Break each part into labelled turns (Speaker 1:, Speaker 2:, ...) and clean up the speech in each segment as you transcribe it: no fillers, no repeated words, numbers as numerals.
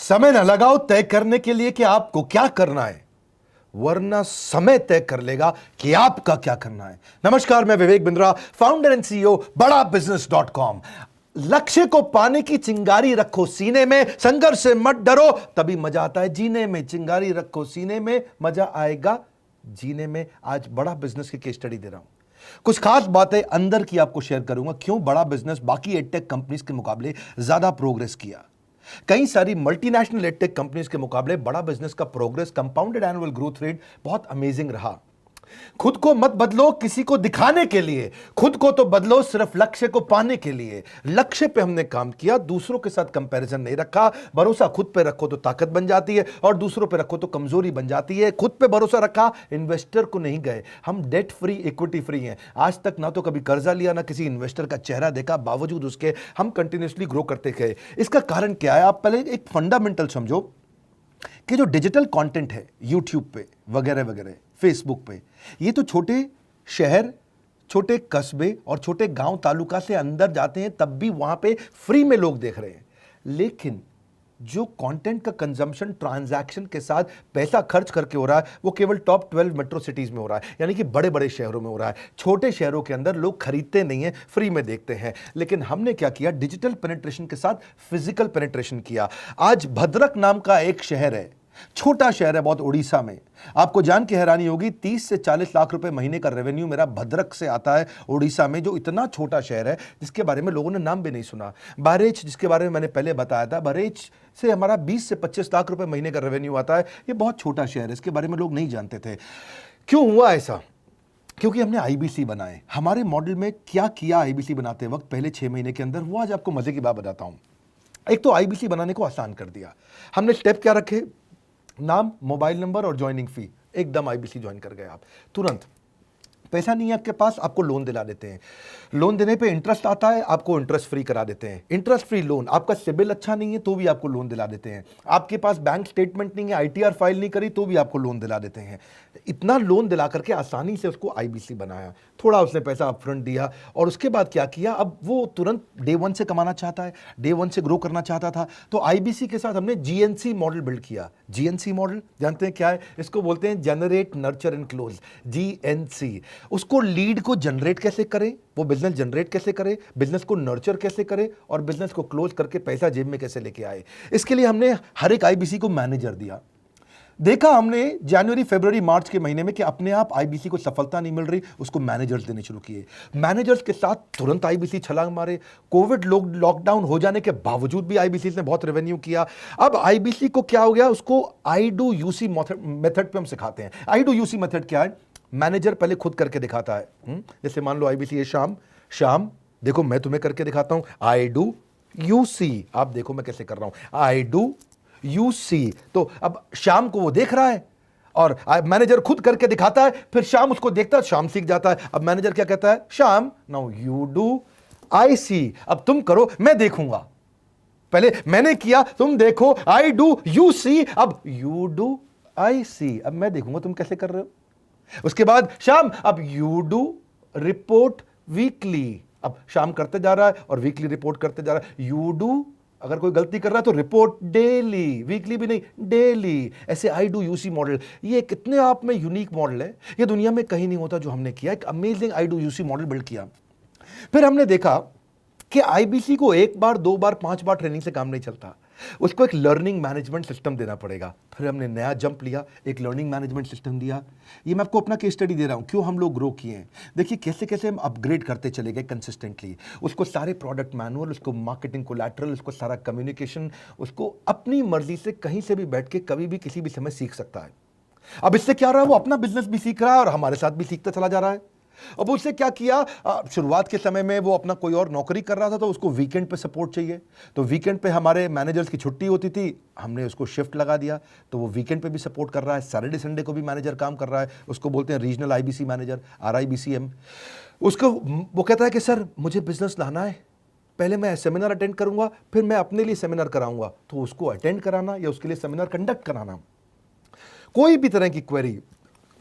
Speaker 1: समय न लगाओ तय करने के लिए कि आपको क्या करना है, वरना समय तय कर लेगा कि आपका क्या करना है। नमस्कार, मैं Vivek Bindra, founder and CEO बड़ा बिजनेस .com। लक्ष्य को पाने की चिंगारी रखो सीने में, संघर्ष से मत डरो, तभी मजा आता है जीने में। चिंगारी रखो सीने में, मजा आएगा जीने में। आज बड़ा बिजनेस की केस स्टडी दे रहा हूं, कुछ खास बातें अंदर की आपको शेयर करूंगा, क्यों बड़ा बिजनेस बाकी एडटेक कंपनीज के मुकाबले ज्यादा प्रोग्रेस किया। कई सारी मल्टीनेशनल एडटेक कंपनीज के मुकाबले बड़ा बिजनेस का progress, compounded annual growth rate बहुत अमेजिंग रहा। खुद को मत बदलो किसी को दिखाने के लिए, खुद को तो बदलो सिर्फ लक्ष्य को पाने के लिए। लक्ष्य पे हमने काम किया, दूसरों के साथ कंपैरिजन नहीं रखा। भरोसा खुद पे रखो तो ताकत बन जाती है, और दूसरों पे रखो तो कमजोरी बन जाती है। खुद पे भरोसा रखा, इन्वेस्टर को नहीं गए। हम डेट फ्री, इक्विटी फ्री हैं। आज तक ना तो कभी कर्जा लिया, ना किसी इन्वेस्टर का चेहरा देखा, बावजूद उसके हम कंटिन्यूसली ग्रो करते गए। इसका कारण क्या है? आप पहले एक फंडामेंटल समझो कि जो डिजिटल कंटेंट है यूट्यूब पे वगैरह वगैरह, फेसबुक पे, ये तो छोटे शहर, छोटे कस्बे और छोटे गांव तालुका से अंदर जाते हैं, तब भी वहां पे फ्री में लोग देख रहे हैं। लेकिन जो कंटेंट का कंजम्पशन ट्रांजैक्शन के साथ पैसा खर्च करके हो रहा है, वो केवल टॉप 12 मेट्रो सिटीज में हो रहा है, यानी कि बड़े बड़े शहरों में हो रहा है। छोटे शहरों के अंदर लोग खरीदते नहीं हैं, फ्री में देखते हैं। लेकिन हमने क्या किया? डिजिटल पेनिट्रेशन के साथ फिजिकल पेनिट्रेशन किया। आज भद्रक नाम का एक शहर है, छोटा शहर है बहुत, उड़ीसा में। आपको जान के हैरानी होगी, 30 से 40 लाख रुपए महीने का रेवेन्यू मेरा भद्रक से आता है, उड़ीसा में, जो इतना छोटा शहर है जिसके बारे में लोगों ने नाम भी नहीं सुना। बहरेच, जिसके बारे में मैंने पहले बताया था, बहरेच से हमारा 20 से 25 लाख रुपए महीने का रेवेन्यू आता है। ये बहुत छोटा शहर है, इसके बारे में लोग नहीं जानते थे। क्यों हुआ ऐसा? क्योंकि हमने आईबीसी बनाए। हमारे मॉडल में क्या किया आईबीसी बनाते वक्त, पहले 6 महीने के अंदर, वो आज आपको मजे की बात बताता हूं। एक तो आईबीसी बनाने को आसान कर दिया हमने। स्टेप क्या रखे? नाम, मोबाइल नंबर और ज्वाइनिंग फी, एकदम आईबीसी ज्वाइन कर गए आप तुरंत। पैसा नहीं है आपके पास, आपको लोन दिला देते हैं। लोन देने पे इंटरेस्ट आता है, आपको इंटरेस्ट फ्री करा देते हैं। Interest free loan. आपका सिबिल अच्छा नहीं है तो भी आपको लोन दिला देते हैं। आपके पास बैंक स्टेटमेंट नहीं है, आईटीआर फाइल नहीं करी, तो भी आपको लोन दिला देते हैं। इतना लोन दिला करके आसानी से उसको आईबीसी बनाया। थोड़ा उसने पैसा अपफ्रंट दिया, और उसके बाद क्या किया? अब वो तुरंत डे 1 से कमाना चाहता है, डे 1 से ग्रो करना चाहता था। तो आईबीसी के साथ हमने जीएनसी मॉडल बिल्ड किया। जीएनसी मॉडल जानते हैं क्या है? इसको बोलते हैं generate, nurture and close, GNC. उसको लीड को जनरेट कैसे करें, वो बिजनेस जनरेट कैसे करे, बिजनेस को नर्चर कैसे करे, और बिजनेस को क्लोज करके पैसा जेब में कैसे लेके आए। इसके लिए हमने हर एक आईबीसी को मैनेजर दिया। देखा हमने जनवरी, फरवरी, मार्च के महीने में कि अपने आप आईबीसी को सफलता नहीं मिल रही, उसको मैनेजर्स देने शुरू किए। मैनेजर्स के साथ तुरंत आईबीसी छलांग मारे। कोविड लॉकडाउन हो जाने के बावजूद भी आईबीसी ने बहुत रेवेन्यू किया। अब आईबीसी को क्या हो गया? उसको आई डू यूसी मेथड पे हम सिखाते हैं। आई डू यूसी मेथड क्या है? मैनेजर पहले खुद करके दिखाता है। जैसे मान लो आईबीसी है, शाम देखो मैं तुम्हें करके दिखाता हूं, आई डू यू सी, आप देखो मैं कैसे कर रहा हूं, आई डू यू सी। तो अब शाम को वो देख रहा है, और मैनेजर खुद करके दिखाता है, फिर शाम उसको देखता है, शाम सीख जाता है। अब मैनेजर क्या कहता है? शाम, नाउ यू डू, आई सी, अब तुम करो, मैं देखूंगा। पहले मैंने किया, तुम देखो, आई डू यू सी, अब यू डू आई सी, अब मैं देखूंगा तुम कैसे कर रहे हो। उसके बाद शाम, अब यू डू रिपोर्ट वीकली, अब शाम करते जा रहा है और वीकली रिपोर्ट करते जा रहा है। यू डू, अगर कोई गलती कर रहा है तो रिपोर्ट डेली, वीकली भी नहीं, डेली। ऐसे आई डू यूसी मॉडल, ये कितने आप में यूनिक मॉडल है, ये दुनिया में कहीं नहीं होता जो हमने किया। एक amazing I do UC model build किया। फिर हमने देखा कि आईबीसी को 1 बार, 2 बार, 5 बार ट्रेनिंग से काम नहीं चलता, उसको एक लर्निंग मैनेजमेंट सिस्टम देना पड़ेगा। फिर हमने नया जंप लिया, एक लर्निंग मैनेजमेंट सिस्टम दिया। ये मैं आपको अपना केस स्टडी दे रहा हूं, क्यों हम लोग ग्रो किए हैं। देखिए कैसे कैसे हम अपग्रेड करते चले गए कंसिस्टेंटली। उसको सारे प्रोडक्ट मैनुअल, उसको मार्केटिंग कोलैटरल, उसको सारा कम्युनिकेशन, उसको अपनी मर्जी से कहीं से भी बैठ के कभी भी किसी भी समय सीख सकता है। अब इससे क्या रहा है? वो अपना बिजनेस भी सीख रहा है और हमारे साथ भी सीखता चला जा रहा है। अब उससे क्या किया? शुरुआत के समय में वो अपना कोई और नौकरी कर रहा था, तो उसको वीकेंड पे सपोर्ट चाहिए। तो वीकेंड पे हमारे मैनेजर्स की छुट्टी होती थी, हमने उसको शिफ्ट लगा दिया, तो वो वीकेंड पे भी सपोर्ट कर रहा है। सैटरडे संडे को भी मैनेजर काम कर रहा है, उसको बोलते हैं रीजनल आईबीसी मैनेजर, RIBCM। उसको वो कहता है कि सर मुझे बिजनेस लाना है, पहले मैं सेमिनार अटेंड करूंगा, फिर मैं अपने लिए सेमिनार कराऊंगा। तो उसको अटेंड कराना या उसके लिए सेमिनार कंडक्ट कराना, कोई भी तरह की क्वेरी,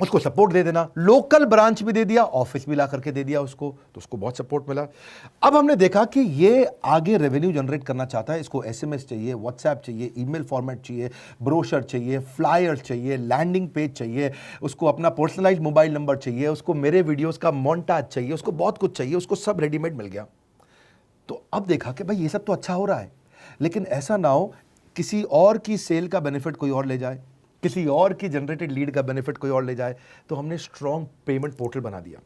Speaker 1: उसको सपोर्ट दे देना, लोकल ब्रांच भी दे दिया, ऑफिस भी ला करके दे दिया उसको, तो उसको बहुत सपोर्ट मिला। अब हमने देखा कि ये आगे रेवेन्यू जनरेट करना चाहता है, इसको एसएमएस चाहिए, व्हाट्सएप चाहिए, ईमेल फॉर्मेट चाहिए, ब्रोशर चाहिए, फ्लायर चाहिए, लैंडिंग पेज चाहिए, उसको अपना पर्सनलाइज्ड मोबाइल नंबर चाहिए, उसको मेरे वीडियोस का मोन्टाज चाहिए, उसको बहुत कुछ चाहिए, उसको सब रेडीमेड मिल गया। तो अब देखा कि भाई ये सब तो अच्छा हो रहा है, लेकिन ऐसा ना हो किसी और की सेल का बेनिफिट कोई और ले जाए, किसी और की जनरेटेड लीड का बेनिफिट कोई और ले जाए। तो हमने स्ट्रॉन्ग पेमेंट पोर्टल बना दिया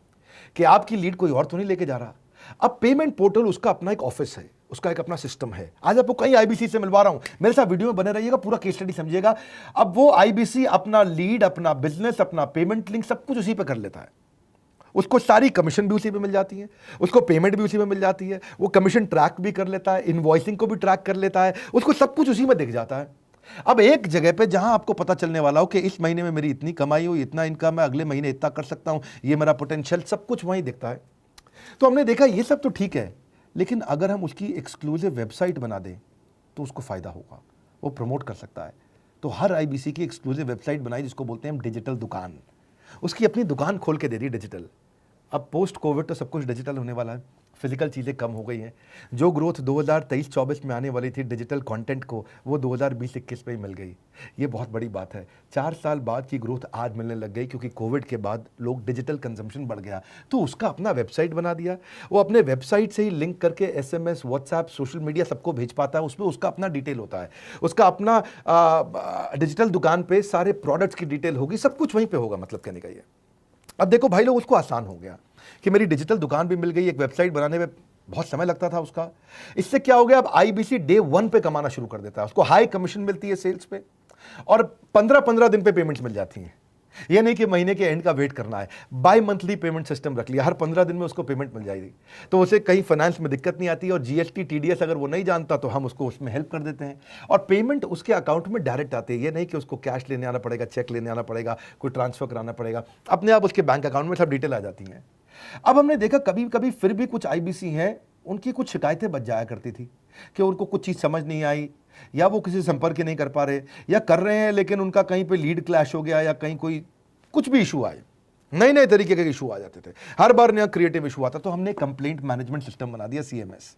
Speaker 1: कि आपकी लीड कोई और तो नहीं लेके जा रहा। अब पेमेंट पोर्टल उसका अपना एक ऑफिस है, उसका एक अपना सिस्टम है। आज आपको कई आईबीसी से मिलवा रहा हूं, मेरे साथ वीडियो में बने रहिएगा, पूरा केस स्टडी समझिएगा। अब वो आईबीसी अपना लीड, अपना बिजनेस, अपना पेमेंट लिंक सब कुछ उसी पे कर लेता है। उसको सारी कमीशन भी उसी पे मिल जाती है, उसको पेमेंट भी उसी में मिल जाती है, वो कमीशन ट्रैक भी कर लेता है, इनवॉइसिंग को भी ट्रैक कर लेता है, उसको सब कुछ उसी में दिख जाता है। अब एक जगह पे जहां आपको पता चलने वाला हो कि इस महीने में मेरी इतनी कमाई हुई, इतना इनकम है, अगले महीने इतना कर सकता हूं, ये मेरा पोटेंशियल, सब कुछ वहीं दिखता है। तो हमने देखा ये सब तो ठीक है, लेकिन अगर हम उसकी एक्सक्लूसिव वेबसाइट बना दें तो उसको फायदा होगा, वो प्रमोट कर सकता है। तो हर आईबीसी की एक्सक्लूसिव वेबसाइट बनाई, जिसको बोलते हैं हम डिजिटल दुकान। उसकी अपनी दुकान खोल के दे दी डिजिटल। अब पोस्ट कोविड तो सब कुछ डिजिटल होने वाला है, फिजिकल चीज़ें कम हो गई हैं। जो ग्रोथ 2023-24 में आने वाली थी डिजिटल कंटेंट को, वो 2020-21 में ही मिल गई। ये बहुत बड़ी बात है। 4 साल बाद की ग्रोथ आज मिलने लग गई, क्योंकि कोविड के बाद लोग डिजिटल कंजम्पशन बढ़ गया। तो उसका अपना वेबसाइट बना दिया, वो अपने वेबसाइट से ही लिंक करके एसएमएस, व्हाट्सएप, सोशल मीडिया सबको भेज पाता है। उसमें उसका अपना डिटेल होता है, उसका अपना डिजिटल दुकान पे सारे प्रोडक्ट्स की डिटेल होगी, सब कुछ वहीं पर होगा। मतलब कहने का ये, अब देखो भाई लोग, उसको आसान हो गया कि मेरी डिजिटल दुकान भी मिल गई। एक वेबसाइट बनाने में बहुत समय लगता था उसका। इससे क्या हो गया, अब आईबीसी डे 1 पे कमाना शुरू कर देता है। उसको हाई कमीशन मिलती है सेल्स पे, और 15-15 दिन पे पेमेंट्स मिल जाती हैं। ये नहीं कि महीने के एंड का वेट करना है, बाई मंथली पेमेंट सिस्टम रख लिया, हर 15 दिन में उसको पेमेंट मिल जाएगी। तो उसे कहीं फाइनेंस में दिक्कत नहीं आती, और जीएसटी, टीडीएस अगर वो नहीं जानता तो हम उसको उसमें हेल्प कर देते हैं, और पेमेंट उसके अकाउंट में डायरेक्ट आती है। ये नहीं कि उसको कैश लेने आना पड़ेगा, चेक लेने आना पड़ेगा, कोई ट्रांसफर कराना पड़ेगा, अपने आप उसके बैंक अकाउंट में सब डिटेल आ जाती हैं। अब हमने देखा कभी कभी फिर भी कुछ आईबीसी हैं, उनकी कुछ शिकायतें बच जाया करती थी कि उनको कुछ चीज़ समझ नहीं आई, या वो किसी संपर्क ही नहीं कर पा रहे, या कर रहे हैं लेकिन उनका कहीं पे लीड क्लैश हो गया, या कहीं कोई कुछ भी इशू आए, नए नए तरीके के इशू आ जाते थे, हर बार नया क्रिएटिव इशू आता। तो हमने कंप्लेंट मैनेजमेंट सिस्टम बना दिया, सीएमएस।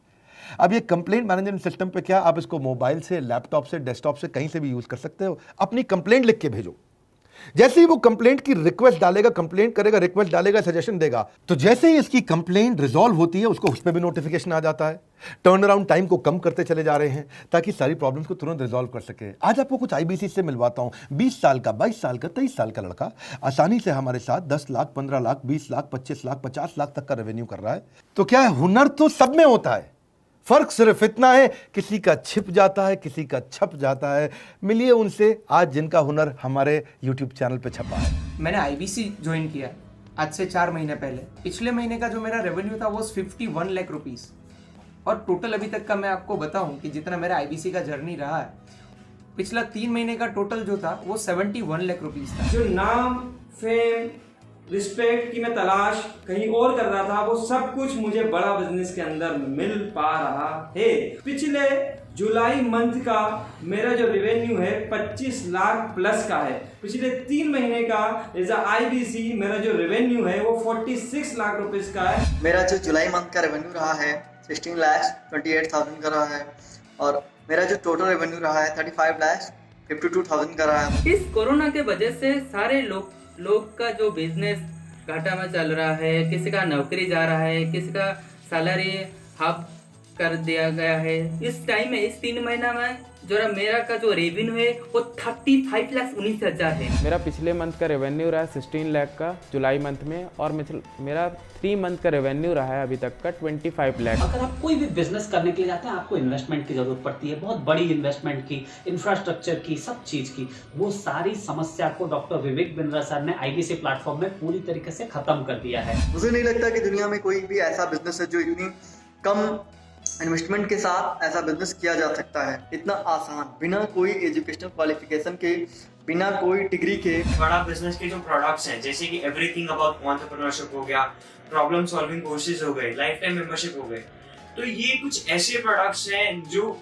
Speaker 1: अब ये कंप्लेंट मैनेजमेंट सिस्टम पे क्या, आप इसको मोबाइल से, लैपटॉप से, डेस्कटॉप से, कहीं से भी यूज कर सकते हो। अपनी कंप्लेंट लिख के भेजो, जैसे ही वो कंप्लेंट की रिक्वेस्ट डालेगा, कंप्लेंट करेगा, रिक्वेस्ट डालेगा, सजेशन देगा, तो जैसे ही इसकी कंप्लेंट रिजॉल्व होती है उसको उस पर भी नोटिफिकेशन आ जाता है। टर्न अराउंड टाइम को कम करते चले जा रहे हैं, ताकि सारी प्रॉब्लम्स को तुरंत रिजॉल्व कर सके। आज आपको कुछ आईबीसी से मिलवाता हूं, 20 साल का, 22 साल का, 23 साल का लड़का आसानी से हमारे साथ 10 लाख, 15 लाख, 20 लाख, 25 लाख, 50 लाख तक का रेवेन्यू कर रहा है। तो क्या है, हुनर तो सब में होता है, फर्क सिर्फ इतना है, किसी का छिप जाता है, किसी का छप जाता है। मिलिए उनसे आज जिनका हुनर हमारे YouTube चैनल पे छपा है।
Speaker 2: मैंने आईबीसी ज्वाइन किया आज से 4 महीने पहले। पिछले महीने का जो मेरा रेवेन्यू था वो 51 लाख रुपीस, और टोटल अभी तक का मैं आपको बताऊं कि जितना मेरा आईबीसी का जर्नी रहा है, पिछला 3 महीने का टोटल जो था वो 71 लाख रुपीस था।
Speaker 3: जो नाम, फेम, रिस्पेक्ट की मैं तलाश कहीं और कर रहा था, वो सब कुछ मुझे बड़ा बिजनेस के अंदर मिल पा रहा है। पिछले जुलाई मंथ का मेरा जो रेवेन्यू है 25 लाख प्लस का है। पिछले 3 महीने का एज अ आईबीसी मेरा जो रेवेन्यू है वो 46 लाख रुपीस का है।
Speaker 4: मेरा जो जुलाई मंथ का रेवेन्यू रहा है 16 लाख 28,000 का रहा है, और मेरा जो टोटल रेवेन्यू रहा है 35 लाख 52,000 का रहा है।
Speaker 5: इस कोरोना के वजह से सारे लोग का जो बिजनेस घाटा में चल रहा है, किसी का नौकरी जा रहा है, किसी का सैलरी हाफ कर दिया गया है। इस टाइम में, इस 3 महीना में जो मेरा का जो रेवेन्यू है वो 35,19,000 है।
Speaker 6: मेरा पिछले मंथ का रेवेन्यू रहा है 16 लाख का जुलाई मंथ में, और मेरा 3 मंथ का रेवेन्यू रहा है अभी तक का 25 लाख।
Speaker 7: अगर आप कोई भी बिजनेस करने के लिए जाते हैं, आपको इन्वेस्टमेंट की जरूरत पड़ती है, बहुत बड़ी इन्वेस्टमेंट की, इंफ्रास्ट्रक्चर की, सब चीज की। वो सारी समस्या को डॉक्टर विवेक बिंद्रा सर ने आईबीसी प्लेटफॉर्म में पूरी तरीके से खत्म कर दिया है।
Speaker 4: मुझे नहीं लगता कि दुनिया में कोई भी ऐसा बिजनेस है जो इतनी कम इन्वेस्टमेंट के साथ ऐसा बिजनेस किया जा सकता है, इतना आसान, बिना कोई एजुकेशनल क्वालिफिकेशन के, बिना कोई डिग्री के।
Speaker 3: बड़ा बिजनेस के जो प्रोडक्ट्स हैं, जैसे कि एवरीथिंग अबाउट एंटरप्रेन्योरशिप हो गया, प्रॉब्लम सॉल्विंग कोर्सेज हो गए, लाइफ टाइम मेंबरशिप हो गए, तो ये कुछ ऐसे प्रोडक्ट्स हैं जो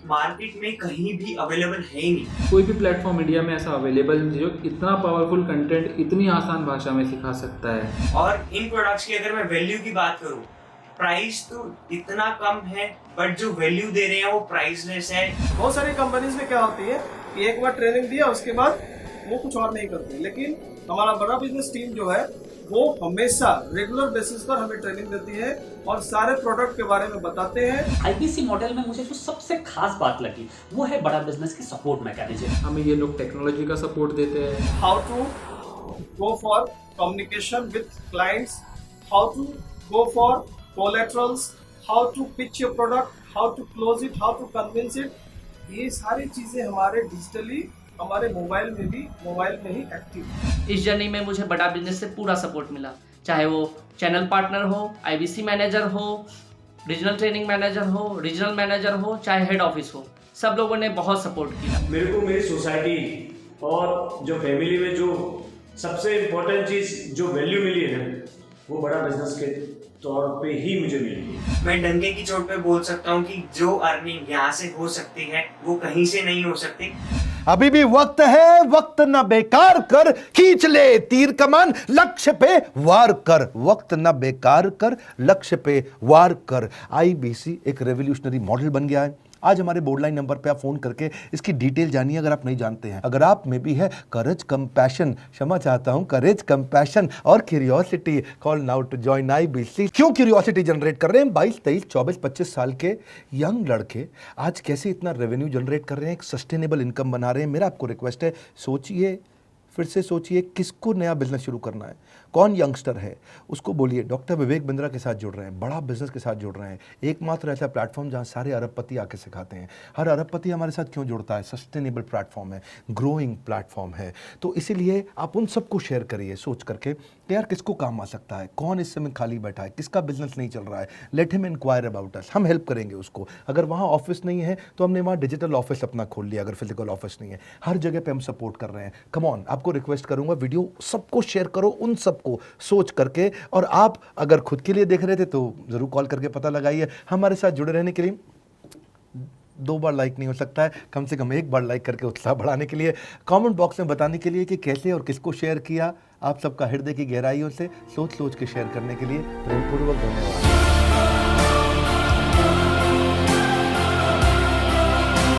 Speaker 8: मार्केट में कहीं भी अवेलेबल है ही नहीं।
Speaker 9: कोई भी प्लेटफॉर्म इंडिया में ऐसा अवेलेबल नहीं जो इतना पावरफुल कंटेंट इतनी आसान भाषा में सिखा सकता है।
Speaker 8: और इन प्रोडक्ट्स की अगर मैं वैल्यू की बात करूं, प्राइस तो इतना कम है बट जो वैल्यू दे रहे हैं वो प्राइसलेस है।
Speaker 10: बहुत सारी कंपनीज में क्या होती है कि एक बार ट्रेनिंग दिया उसके बाद वो कुछ और नहीं करते, लेकिन हमारा बड़ा बिजनेस टीम जो है वो हमेशा रेगुलर बेसिस पर हमें ट्रेनिंग देती है और सारे प्रोडक्ट के बारे में बताते हैं।
Speaker 7: आईबीसी मॉडल में मुझे जो सबसे खास बात लगी वो है बड़ा बिजनेस की सपोर्ट मैकेनिज्म।
Speaker 9: हमें ये लोग टेक्नोलॉजी का सपोर्ट देते हैं।
Speaker 10: How to go for communication with clients, how to go for collaterals, how to pitch your product, how to close it, how to convince it, ये सारी चीजें हमारे डिजिटली हमारे मोबाइल में ही एक्टिव है।
Speaker 11: इस जर्नी में मुझे बड़ा बिजनेस से पूरा सपोर्ट मिला, चाहे वो चैनल पार्टनर हो, आईबीसी मैनेजर हो, रीजनल ट्रेनिंग मैनेजर हो, रीजनल मैनेजर हो, चाहे हेड ऑफिस हो, सब लोगों ने बहुत सपोर्ट किया।
Speaker 3: मेरे को मेरी सोसाइटी और जो फैमिली में जो सबसे इम्पोर्टेंट चीज़ जो वैल्यू मिली है ना, वो बड़ा बिजनेस के तौर पे ही मुझे मिली।
Speaker 8: मैं डंके की चोट पे बोल सकता हूँ कि जो अर्निंग यहाँ से हो सकती है वो कहीं से नहीं हो सकती।
Speaker 1: अभी भी वक्त है, वक्त न बेकार कर, खींच ले तीर कमान, लक्ष्य पे वार कर, वक्त न बेकार कर, लक्ष्य पे वार कर। आईबीसी एक रेवोल्यूशनरी मॉडल बन गया है। आज हमारे बोर्ड लाइन नंबर पे आप फोन करके इसकी डिटेल जानिए अगर आप नहीं जानते हैं। अगर आप में भी है करेज, कंपैशन, क्षमा चाहता हूं, करेज, कंपैशन और curiosity, call now to join IBC. क्यों क्यूरियोसिटी जनरेट कर रहे हैं? 22, 23, 24, 25 साल के यंग लड़के आज कैसे इतना रेवेन्यू जनरेट कर रहे हैं, एक सस्टेनेबल इनकम बना रहे हैं। मेरा आपको रिक्वेस्ट है, सोचिए, फिर से सोचिए, किसको नया बिजनेस शुरू करना है, कौन यंगस्टर है, उसको बोलिए डॉक्टर विवेक बिंद्रा के साथ जुड़ रहे हैं, बड़ा बिजनेस के साथ जुड़ रहे हैं। एकमात्र ऐसा प्लेटफॉर्म जहां सारे अरबपति आके सिखाते हैं। हर अरबपति हमारे साथ क्यों जुड़ता है? सस्टेनेबल प्लेटफॉर्म है, ग्रोइंग प्लेटफॉर्म है। तो इसीलिए आप उन सबको शेयर करिए सोच करके कि यार किसको काम आ सकता है, कौन इस समय खाली बैठा है, किसका बिजनेस नहीं चल रहा है, let him inquire about us, हम हेल्प करेंगे उसको। अगर वहाँ ऑफिस नहीं है तो हमने वहाँ डिजिटल ऑफिस अपना खोल लिया, अगर फिजिकल ऑफिस नहीं है, हर जगह पे हम सपोर्ट कर रहे हैं। कम ऑन, आपको रिक्वेस्ट करूंगा वीडियो सबको शेयर करो, उन सबको सोच करके। और आप अगर खुद के लिए देख रहे थे तो जरूर कॉल करके पता लगाइए। हमारे साथ जुड़े रहने के लिए 2 बार लाइक नहीं हो सकता है, कम से कम 1 बार लाइक करके उत्साह बढ़ाने के लिए, कमेंट बॉक्स में बताने के लिए कि कैसे और किसको शेयर किया। आप सबका हृदय की गहराइयों से सोच सोच के शेयर करने के लिए प्रेमपूर्वक धन्यवाद।